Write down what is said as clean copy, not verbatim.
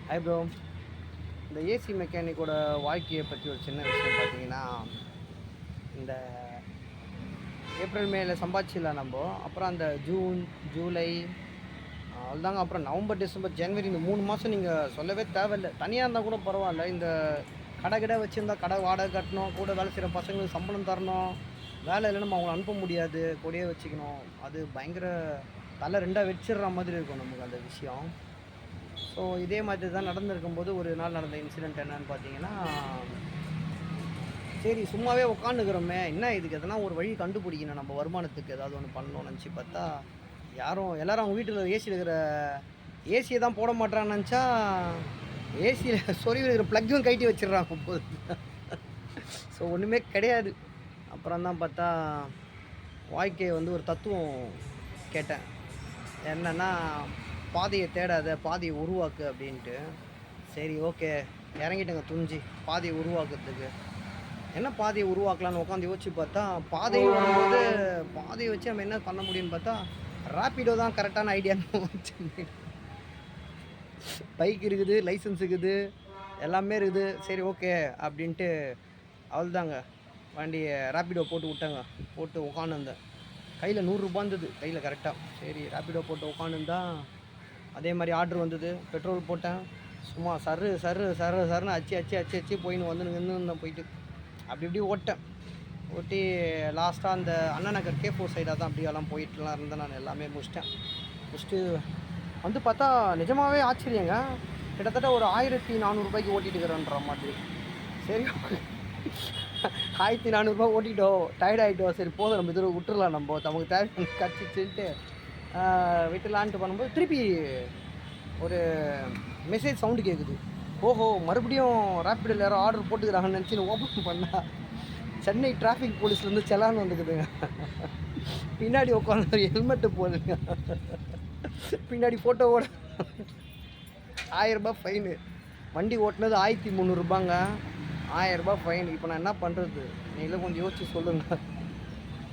Hi bro. இந்த AC மெக்கானிக்கோட வாழ்க்கையை பற்றி ஒரு சின்ன விஷயம் பார்த்தீங்கன்னா, இந்த ஏப்ரல் மேல சம்பாதிச்சிடல நம்ம. அப்புறம் அந்த ஜூன், ஜூலை அவ்வளோதாங்க. அப்புறம் நவம்பர், டிசம்பர், ஜனவரி இந்த 3 மாதம் நீங்கள் சொல்லவே தேவையில்ல. தனியாக இருந்தால் கூட பரவாயில்ல. இந்த கடை கிடை வச்சுருந்தா கடை வாடகை கட்டணும், கூட வேலை செய்கிற பசங்களுக்கு சம்பளம் தரணும், வேலை இல்லைன்னா நம்ம அவங்கள அனுப்ப முடியாது, கூடயே வச்சுக்கணும். அது பயங்கர தலை 2ஆக வெடிச்சிடுற மாதிரி இருக்கும் நமக்கு அந்த விஷயம். ஸோ இதே மாதிரி தான் நடந்திருக்கும்போது ஒரு நாள் நடந்த இன்சிடெண்ட் என்னன்னு பார்த்தீங்கன்னா, சரி சும்மாவே உட்காந்துக்கிறோமே, என்ன இதுக்கு எதனா ஒரு வழி கண்டுபிடிக்கணும், நம்ம வருமானத்துக்கு ஏதாவது ஒன்று பண்ணணும்னு நினச்சி பார்த்தா, எல்லோரும் அவங்க வீட்டில் ஏசியில் இருக்கிற ஏசியை தான் போட மாட்டான்னு நினச்சா, ஏசியில் சொருவி இருக்கிற ப்ளக்கையும் கழட்டி வச்சிடுறாங்க போது. ஸோ ஒன்றுமே கிடையாது. அப்புறம் தான் பார்த்தா வாழ்க்கையை ஒரு தத்துவம் கேட்டேன். என்னென்னா, பாதையை தேடாத, பாதையை உருவாக்கு அப்படின்ட்டு. சரி ஓகே, இறங்கிட்டேங்க துணிஞ்சு பாதையை உருவாக்குறதுக்கு. என்ன பாதையை உருவாக்கலான்னு உட்காந்து யோசிச்சு பார்த்தா, பாதையை வரும்போது பாதையை வச்சு நம்ம என்ன பண்ண முடியும்னு பார்த்தா, ராப்பிடோ தான் கரெக்டான ஐடியான்னு வச்சு. பைக் இருக்குது, லைசன்ஸ் இருக்குது, எல்லாமே இருக்குது. சரி ஓகே அப்படின்ட்டு அவ்வளோதாங்க, வண்டியை ராப்பிடோ போட்டு விட்டாங்க. போட்டு உட்காந்துருந்தேன். கையில் 100 ரூபா இருந்தது கையில் கரெக்டாக. சரி ராப்பிடோ போட்டு உட்காந்துருந்தா, அதே மாதிரி ஆர்டர் வந்தது. பெட்ரோல் போட்டேன். சும்மா சருன்னு அச்சு போயின்னு வந்துன்னு போயிட்டு அப்படி இப்படி ஓட்டேன். ஓட்டி லாஸ்ட்டாக அந்த அண்ணா நகர் K4 சைடாக தான் அப்படியெல்லாம் போயிட்டுலாம் இருந்தேன். நான் எல்லாமே முடிச்சுட்டு பார்த்தா நிஜமாகவே ஆச்சரியங்க. கிட்டத்தட்ட ஒரு 1400 ரூபாய்க்கு ஓட்டிட்டுக்கிறேன்ற மாதிரி. சரி 1400 ரூபா ஓட்டிட்டோம், டயர்ட் ஆகிட்டோம். சரி போதும், நம்ம இதில் விட்டுறலாம், நம்ம நமக்கு தேவை கட்சிச்சுன்ட்டு விட்டுலான்ட்டு பண்ணும்போது திருப்பி ஒரு மெசேஜ் சவுண்டு கேட்குது. ஓஹோ, மறுபடியும் ரேப்பிடில் யாரோ ஆர்டர் போட்டுக்கிறாங்கன்னு நினச்சி ஓப்பன் பண்ணால் சென்னை டிராஃபிக் போலீஸ்லேருந்து செலான் வந்துக்குதுங்க. பின்னாடி உட்காந்து ஹெல்மெட்டு போடுங்க, பின்னாடி ஃபோட்டோவோட 1000 ரூபாய் ஃபைனு. வண்டி ஓட்டினது 1300 ரூபாங்க. 1000 ரூபாய் ஃபைன். இப்போ நான் என்ன பண்ணுறது, நீங்களே கொஞ்சம் யோசிச்சு சொல்லுங்கள்.